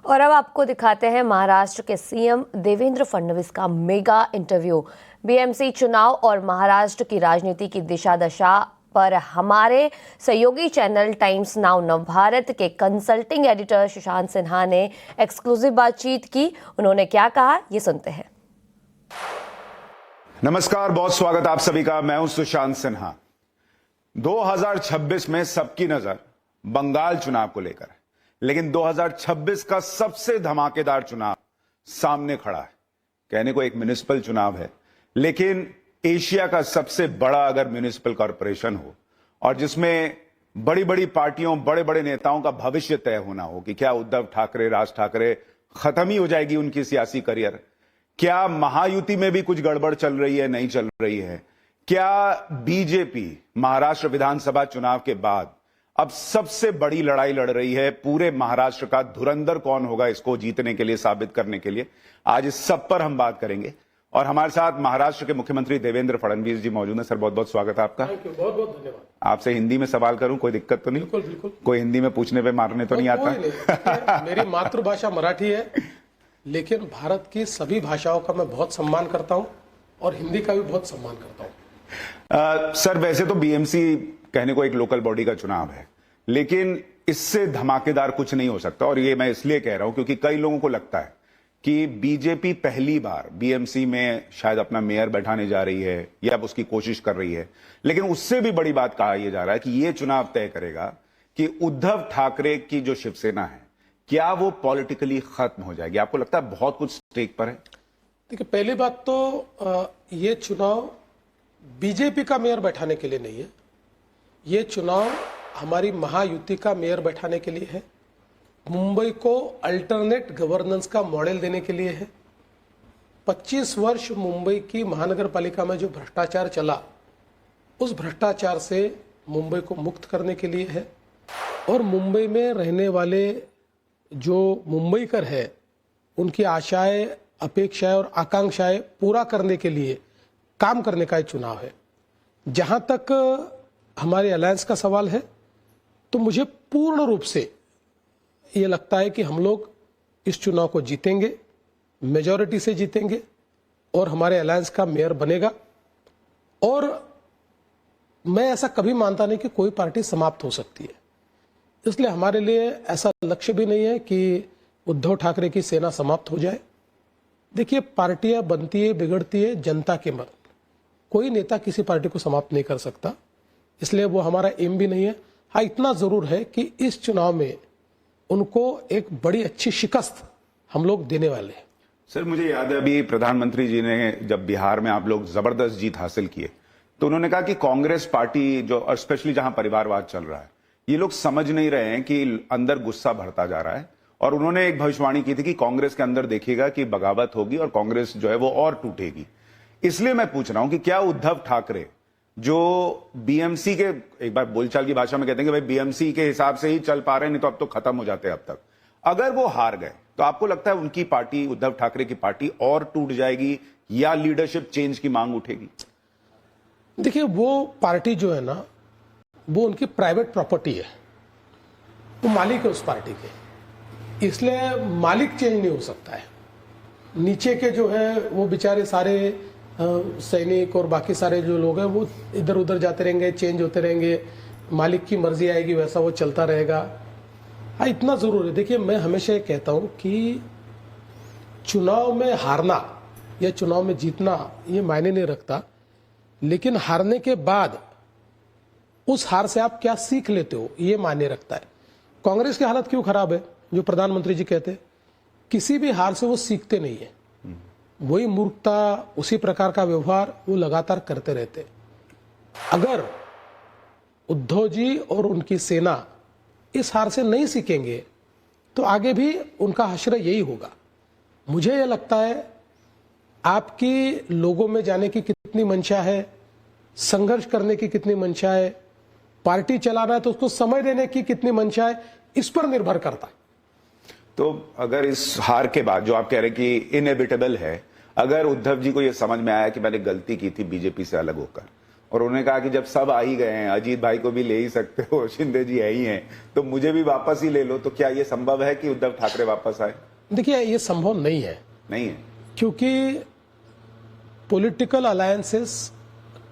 और अब आपको दिखाते हैं महाराष्ट्र के सीएम देवेंद्र फडणवीस का मेगा इंटरव्यू। बीएमसी चुनाव और महाराष्ट्र की राजनीति की दिशा दशा पर हमारे सहयोगी चैनल टाइम्स नाउ नवभारत के कंसल्टिंग एडिटर सुशांत सिन्हा ने एक्सक्लूसिव बातचीत की। उन्होंने क्या कहा, ये सुनते हैं। नमस्कार, बहुत स्वागत आप सभी का। मैं हूं सुशांत सिन्हा। 2026 में सबकी नजर बंगाल चुनाव को लेकर है, लेकिन 2026 का सबसे धमाकेदार चुनाव सामने खड़ा है। कहने को एक म्युनिसिपल चुनाव है, लेकिन एशिया का सबसे बड़ा अगर म्युनिसिपल कॉर्पोरेशन हो और जिसमें बड़ी बड़ी पार्टियों, बड़े बड़े नेताओं का भविष्य तय होना हो कि क्या उद्धव ठाकरे, राज ठाकरे खत्म ही हो जाएगी उनकी सियासी करियर, क्या महायुति में भी कुछ गड़बड़ चल रही है, नहीं चल रही है, क्या बीजेपी महाराष्ट्र विधानसभा चुनाव के बाद अब सबसे बड़ी लड़ाई लड़ रही है, पूरे महाराष्ट्र का धुरंधर कौन होगा इसको जीतने के लिए, साबित करने के लिए। आज इस सब पर हम बात करेंगे और हमारे साथ महाराष्ट्र के मुख्यमंत्री देवेंद्र फडणवीस जी मौजूद हैं। सर, बहुत बहुत स्वागत है आपका। बहुत बहुत धन्यवाद। आपसे हिंदी में सवाल करूं, कोई दिक्कत तो नहीं? बिल्कुल बिल्कुल। कोई हिंदी में पूछने पे मारने तो नहीं आता? मेरी मातृभाषा मराठी है, लेकिन भारत की सभी भाषाओं का मैं बहुत सम्मान करता हूं और हिंदी का भी बहुत सम्मान करता हूं। सर, वैसे तो बीएमसी कहने को एक लोकल बॉडी का चुनाव है, लेकिन इससे धमाकेदार कुछ नहीं हो सकता। और ये मैं इसलिए कह रहा हूं क्योंकि कई लोगों को लगता है कि बीजेपी पहली बार बीएमसी में शायद अपना मेयर बैठाने जा रही है या अब उसकी कोशिश कर रही है, लेकिन उससे भी बड़ी बात कहा यह जा रहा है कि यह चुनाव तय करेगा कि उद्धव ठाकरे की जो शिवसेना है, क्या वो पॉलिटिकली खत्म हो जाएगी। आपको लगता है बहुत कुछ स्टेक पर है? देखिए, पहली बात तो ये चुनाव बीजेपी का मेयर बैठाने के लिए नहीं है। ये चुनाव हमारी महायुति का मेयर बैठाने के लिए है, मुंबई को अल्टरनेट गवर्नेंस का मॉडल देने के लिए है। 25 वर्ष मुंबई की महानगर पालिका में जो भ्रष्टाचार चला, उस भ्रष्टाचार से मुंबई को मुक्त करने के लिए है और मुंबई में रहने वाले जो मुंबईकर है उनकी आशाएं, अपेक्षाएं और आकांक्षाएं पूरा करने के लिए काम करने का ये चुनाव है। जहां तक हमारे अलायंस का सवाल है, तो मुझे पूर्ण रूप से ये लगता है कि हम लोग इस चुनाव को जीतेंगे, मेजॉरिटी से जीतेंगे और हमारे अलायंस का मेयर बनेगा। और मैं ऐसा कभी मानता नहीं कि कोई पार्टी समाप्त हो सकती है, इसलिए हमारे लिए ऐसा लक्ष्य भी नहीं है कि उद्धव ठाकरे की सेना समाप्त हो जाए। देखिए, पार्टियां बनती है, बिगड़ती है जनता के मत। कोई नेता किसी पार्टी को समाप्त नहीं कर सकता, इसलिए वो हमारा एम भी नहीं है। हाँ, इतना जरूर है कि इस चुनाव में उनको एक बड़ी अच्छी शिकस्त हम लोग देने वाले हैं। सर, मुझे याद है अभी प्रधानमंत्री जी ने जब बिहार में आप लोग जबरदस्त जीत हासिल किए तो उन्होंने कहा कि कांग्रेस पार्टी जो, और स्पेशली जहां परिवारवाद चल रहा है, ये लोग समझ नहीं रहे हैं कि अंदर गुस्सा भरता जा रहा है। और उन्होंने एक भविष्यवाणी की थी कि कांग्रेस के अंदर देखिएगा कि बगावत होगी और कांग्रेस जो है वो और टूटेगी। इसलिए मैं पूछ रहा हूं कि क्या उद्धव ठाकरे जो बीएमसी के, एक बार बोलचाल की भाषा में कहते हैं कि भाई बीएमसी के हिसाब से ही चल पा रहे हैं, नहीं तो अब तो खत्म हो जाते हैं अब तक, अगर वो हार गए तो आपको लगता है उनकी पार्टी, उद्धव ठाकरे की पार्टी और टूट जाएगी या लीडरशिप चेंज की मांग उठेगी? देखिए, वो पार्टी जो है ना, वो उनकी प्राइवेट प्रॉपर्टी है, वो मालिक है उस पार्टी के, इसलिए मालिक चेंज नहीं हो सकता है। नीचे के जो है वो बेचारे सारे सैनिक और बाकी सारे जो लोग हैं वो इधर उधर जाते रहेंगे, चेंज होते रहेंगे, मालिक की मर्जी आएगी वैसा वो चलता रहेगा। हाँ, इतना जरूर है। देखिए, मैं हमेशा ये कहता हूं कि चुनाव में हारना या चुनाव में जीतना ये मायने नहीं रखता, लेकिन हारने के बाद उस हार से आप क्या सीख लेते हो ये मायने रखता है। कांग्रेस की हालत क्यों खराब है, जो प्रधानमंत्री जी कहते हैं, किसी भी हार से वो सीखते नहीं है, वही मूर्खता, उसी प्रकार का व्यवहार वो लगातार करते रहते। अगर उद्धव जी और उनकी सेना इस हार से नहीं सीखेंगे तो आगे भी उनका हश्र यही होगा। मुझे यह लगता है आपकी लोगों में जाने की कितनी मंशा है, संघर्ष करने की कितनी मंशा है, पार्टी चलाना है तो उसको समय देने की कितनी मंशा है, इस पर निर्भर करता है। तो अगर इस हार के बाद जो आप कह रहे हैं कि इनएविटेबल है, अगर उद्धव जी को यह समझ में आया कि मैंने गलती की थी बीजेपी से अलग होकर और उन्होंने कहा कि जब सब आ ही गए हैं, अजीत भाई को भी ले ही सकते हो, शिंदे जी है ही हैं, तो मुझे भी वापस ही ले लो। तो क्या ये संभव है कि उद्धव ठाकरे वापस आए? देखिए, ये संभव नहीं है, नहीं है, क्योंकि पॉलिटिकल अलायंसेस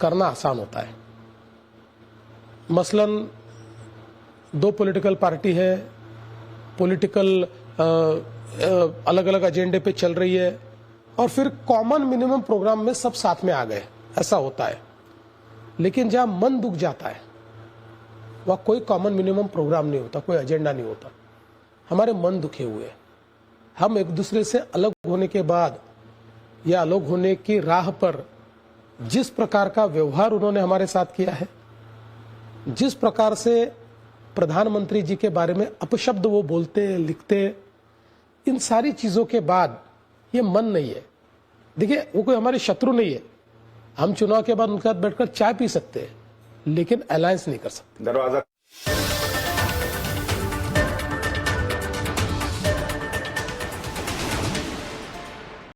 करना आसान होता है। मसलन दो पॉलिटिकल पार्टी है, पॉलिटिकल अलग अलग एजेंडे पे चल रही है, और फिर कॉमन मिनिमम प्रोग्राम में सब साथ में आ गए, ऐसा होता है। लेकिन जहां मन दुख जाता है वह कोई कॉमन मिनिमम प्रोग्राम नहीं होता, कोई एजेंडा नहीं होता। हमारे मन दुखे हुए, हम एक दूसरे से अलग होने के बाद या अलग होने की राह पर जिस प्रकार का व्यवहार उन्होंने हमारे साथ किया है, जिस प्रकार से प्रधानमंत्री जी के बारे में अपशब्द वो बोलते लिखते, इन सारी चीजों के बाद ये मन नहीं है। देखिए, वो कोई हमारे शत्रु नहीं है, हम चुनाव के बाद उनके साथ बैठकर चाय पी सकते हैं, लेकिन अलायंस नहीं कर सकते। दरवाजा